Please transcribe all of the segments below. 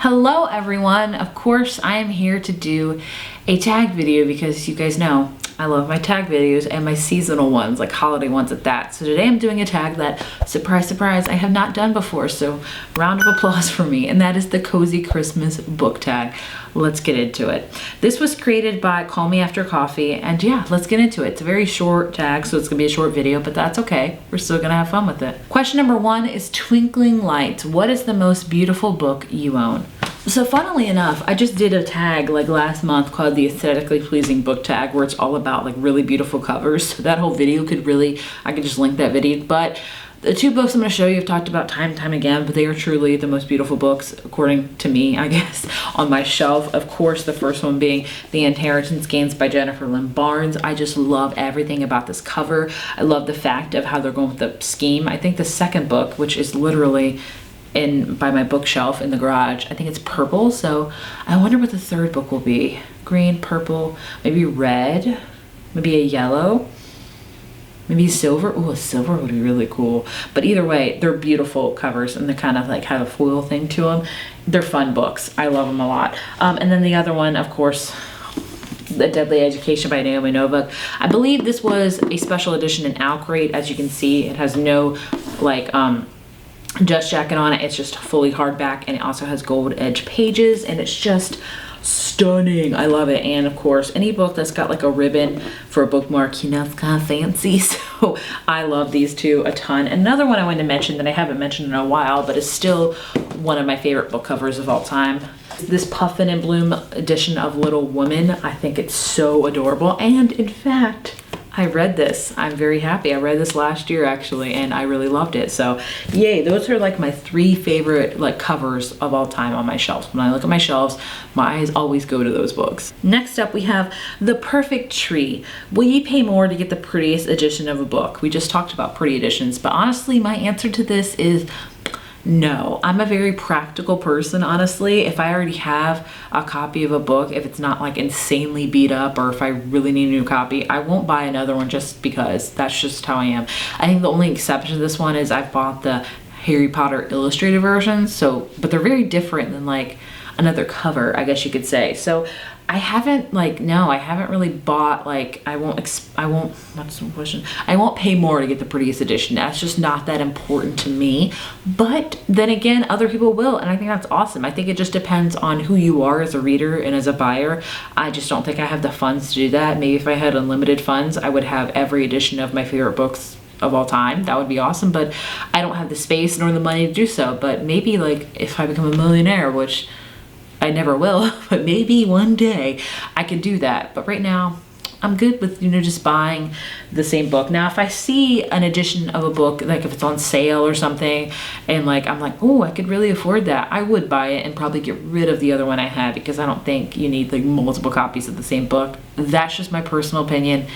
Hello everyone, of course I am here to do a tag video because you guys know I love my tag videos and my seasonal ones, like holiday ones at that. So today I'm doing a tag that, surprise, surprise, I have not done before, so round of applause for me, and that is the Cozy Christmas book tag. Let's get into it. This was created by callmeaftercoffee, and yeah, let's get into it. It's a very short tag, so it's gonna be a short video, but that's okay. We're still gonna have fun with it. Question number 1 is Twinkling Lights. What is the most beautiful book you own? So funnily enough, I just did a tag like last month called the Aesthetically Pleasing Book Tag, where it's all about like really beautiful covers. So that whole video could really, I could just link that video. But the two books I'm going to show you I've talked about time and time again, but they are truly the most beautiful books, according to me, I guess, on my shelf. Of course, the first one being The Inheritance Games by Jennifer Lynn Barnes. I just love everything about this cover. I love the fact of how they're going with the scheme. I think the second book, which is literally by my bookshelf in the garage, I think it's purple, so I wonder what the third book will be. Green, purple, maybe red, maybe a yellow, maybe silver. Oh, a silver would be really cool. But either way, they're beautiful covers and they kind of like have a foil thing to them. They're fun books. I love them a lot. And then the other one, of course, The Deadly Education by Naomi Novik. I believe this was a special edition in Alcrate. As you can see, it has no like dust jacket on it. It's just fully hardback, and it also has gold edge pages, and it's just stunning. I love it. And of course, any book that's got like a ribbon for a bookmark, you know, it's kind of fancy. So I love these two a ton. Another one I wanted to mention that I haven't mentioned in a while, but is still one of my favorite book covers of all time. This Puffin and Bloom edition of Little Woman. I think it's so adorable. And in fact, I read this. I'm very happy. I read this last year actually, and I really loved it. So yay, those are like my 3 favorite like covers of all time on my shelves. When I look at my shelves, my eyes always go to those books. Next up we have The Perfect Tree. Will you pay more to get the prettiest edition of a book? We just talked about pretty editions, but honestly my answer to this is no. I'm a very practical person, honestly. If I already have a copy of a book, if it's not like insanely beat up, or if I really need a new copy, I won't buy another one just because. That's just how I am. I think the only exception to this one is I've bought the Harry Potter illustrated version, so, but they're very different than like another cover, I guess you could say. So I haven't like, no, I haven't really bought like, I won't, what's the question? I won't pay more to get the prettiest edition. That's just not that important to me. But then again, other people will, and I think that's awesome. I think it just depends on who you are as a reader and as a buyer. I just don't think I have the funds to do that. Maybe if I had unlimited funds, I would have every edition of my favorite books of all time. That would be awesome, but I don't have the space nor the money to do so. But maybe like if I become a millionaire, which I never will, but maybe one day I could do that. But right now I'm good with, you know, just buying the same book. Now if I see an edition of a book, like if it's on sale or something, and like I'm like, oh, I could really afford that, I would buy it and probably get rid of the other one I had, because I don't think you need like multiple copies of the same book. That's just my personal opinion.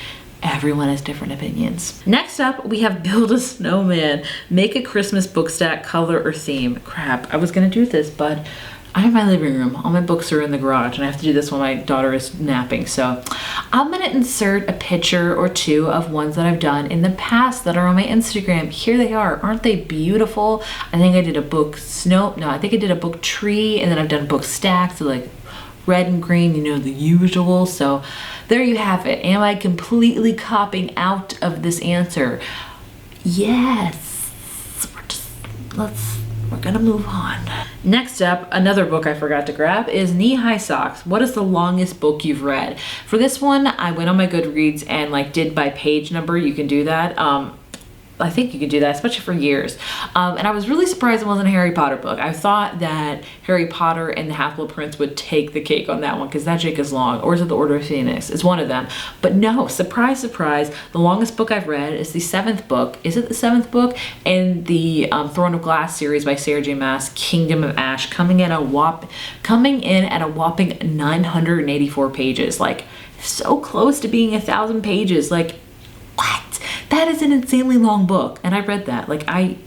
Everyone has different opinions. Next up, we have Build a Snowman. Make a Christmas book stack, color or theme. Crap, I was gonna do this, but I'm in my living room. All my books are in the garage, and I have to do this while my daughter is napping. So I'm gonna insert a picture or two of ones that I've done in the past that are on my Instagram. Here they are. Aren't they beautiful? I think I did a book I think I did a book tree, and then I've done book stacks, so like red and green, you know, the usual. So there you have it. Am I completely copping out of this answer? Yes. We're gonna move on. Next up, another book I forgot to grab is Knee-High Socks. What is the longest book you've read? For this one, I went on my Goodreads and like did by page number. You can do that. I think you can do that, especially for years. And I was really surprised it wasn't a Harry Potter book. I thought that Harry Potter and the Half-Blood Prince would take the cake on that one, because that chick is long. Or is it the Order of Phoenix? It's one of them. But no, surprise, surprise, the longest book I've read is the 7th book. Is it the 7th book? In the Throne of Glass series by Sarah J. Maas, Kingdom of Ash, coming in at a whopping 984 pages. Like, so close to being 1,000 pages. Like, what? That is an insanely long book, and I read that. Like, I'm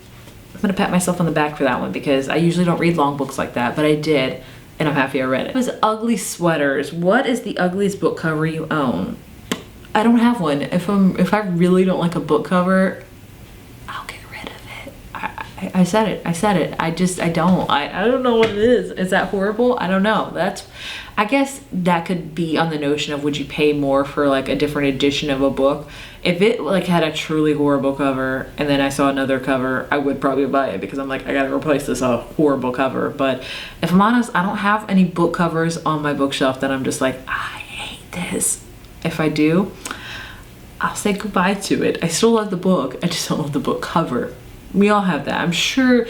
gonna pat myself on the back for that one, because I usually don't read long books like that, but I did, and I'm happy I read it. It was Ugly Sweaters. What is the ugliest book cover you own? I don't have one. If I really don't like a book cover, I'll get rid of it. I said it. I don't know what it is. Is that horrible? I don't know. I guess that could be on the notion of, would you pay more for like a different edition of a book? If it like had a truly horrible cover and then I saw another cover, I would probably buy it because I'm like, I gotta replace this horrible cover. But if I'm honest, I don't have any book covers on my bookshelf that I'm just like, I hate this. If I do, I'll say goodbye to it. I still love the book. I just don't love the book cover. We all have that. I'm sure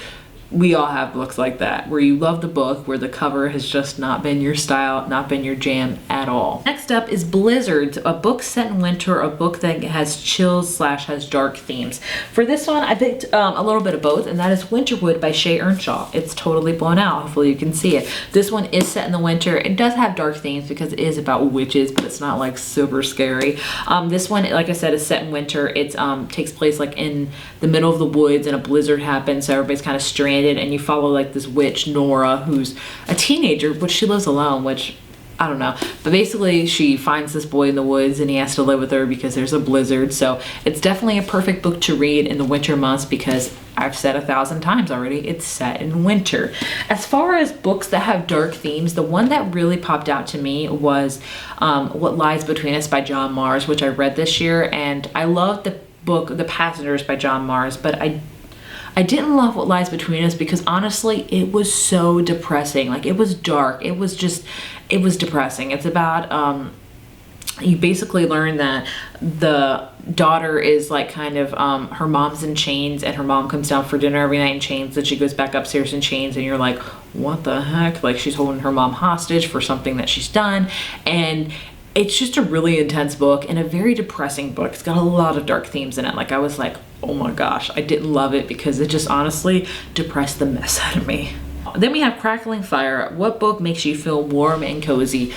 we all have books like that, where you love the book, where the cover has just not been your style, not been your jam at all. Next up is Blizzards, a book set in winter, a book that has chills / has dark themes. For this one, I picked a little bit of both, and that is Winterwood by Shay Earnshaw. It's totally blown out. Hopefully you can see it. This one is set in the winter. It does have dark themes because it is about witches, but it's not like super scary. This one, like I said, is set in winter. It takes place like in the middle of the woods, and a blizzard happens, so everybody's kind of stranded, and you follow like this witch Nora, who's a teenager, but she lives alone, which I don't know, but basically she finds this boy in the woods and he has to live with her because there's a blizzard. So it's definitely a perfect book to read in the winter months because I've said 1,000 times already, it's set in winter. As far as books that have dark themes, the one that really popped out to me was What Lies Between Us by John Mars, which I read this year, and I loved the book The Passengers by John Mars, but I didn't love What Lies Between Us because honestly, it was so depressing. Like, it was dark. It was depressing. It's about, you basically learn that the daughter is like kind of, her mom's in chains, and her mom comes down for dinner every night in chains, and she goes back upstairs in chains, and you're like, what the heck? Like, she's holding her mom hostage for something that she's done. And it's just a really intense book and a very depressing book. It's got a lot of dark themes in it. Like, I was like, oh my gosh, I didn't love it because it just honestly depressed the mess out of me. Then we have Crackling Fire. What book makes you feel warm and cozy?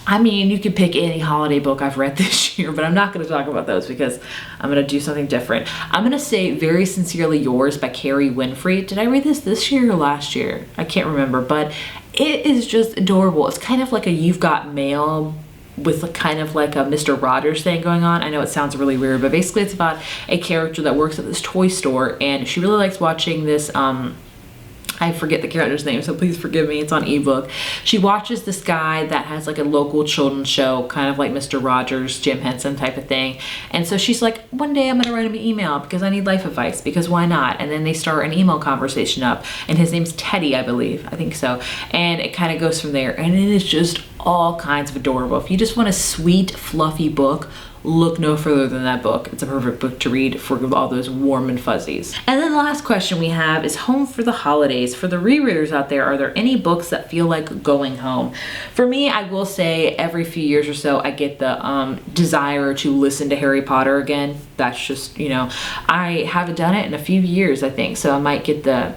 I mean, you could pick any holiday book I've read this year, but I'm not going to talk about those because I'm going to do something different. I'm going to say Very Sincerely Yours by Carrie Winfrey. Did I read this year or last year? I can't remember, but it is just adorable. It's kind of like a You've Got Mail with kind of like a Mr. Rogers thing going on. I know it sounds really weird, but basically it's about a character that works at this toy store, and she really likes watching this, I forget the character's name, so please forgive me, it's on ebook. She watches this guy that has like a local children's show, kind of like Mr. Rogers, Jim Henson type of thing. And so she's like, one day I'm gonna write him an email because I need life advice, because why not? And then they start an email conversation up, and his name's Teddy, I believe, I think so. And it kind of goes from there, and it is just all kinds of adorable. If you just want a sweet, fluffy book, look no further than that book. It's a perfect book to read for all those warm and fuzzies. And then the last question we have is home for the holidays. For the rereaders out there, are there any books that feel like going home? For me, I will say every few years or so, I get the desire to listen to Harry Potter again. That's just, you know, I haven't done it in a few years, I think, so I might get the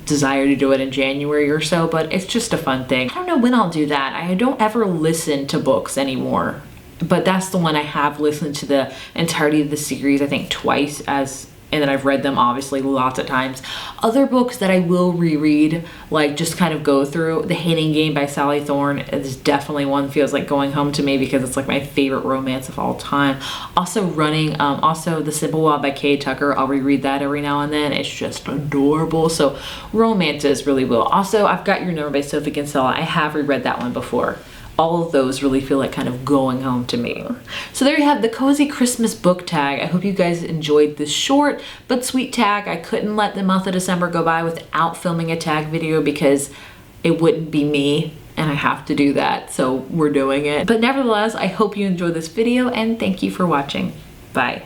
desire to do it in January or so, but it's just a fun thing. I don't know when I'll do that. I don't ever listen to books anymore, but that's the one I have listened to the entirety of the series, I think twice, and then I've read them obviously lots of times. Other books that I will reread, like just kind of go through, The Hating Game by Sally Thorne is definitely one feels like going home to me because it's like my favorite romance of all time. Also also The Simple Wild by Kay Tucker, I'll reread that every now and then. It's just adorable. So romances really will. Also, I've Got Your Number by Sophie Kinsella. I have reread that one before. All of those really feel like kind of going home to me. So there you have the Cozy Christmas book tag. I hope you guys enjoyed this short but sweet tag. I couldn't let the month of December go by without filming a tag video because it wouldn't be me, and I have to do that, so we're doing it. But nevertheless, I hope you enjoyed this video, and thank you for watching. Bye.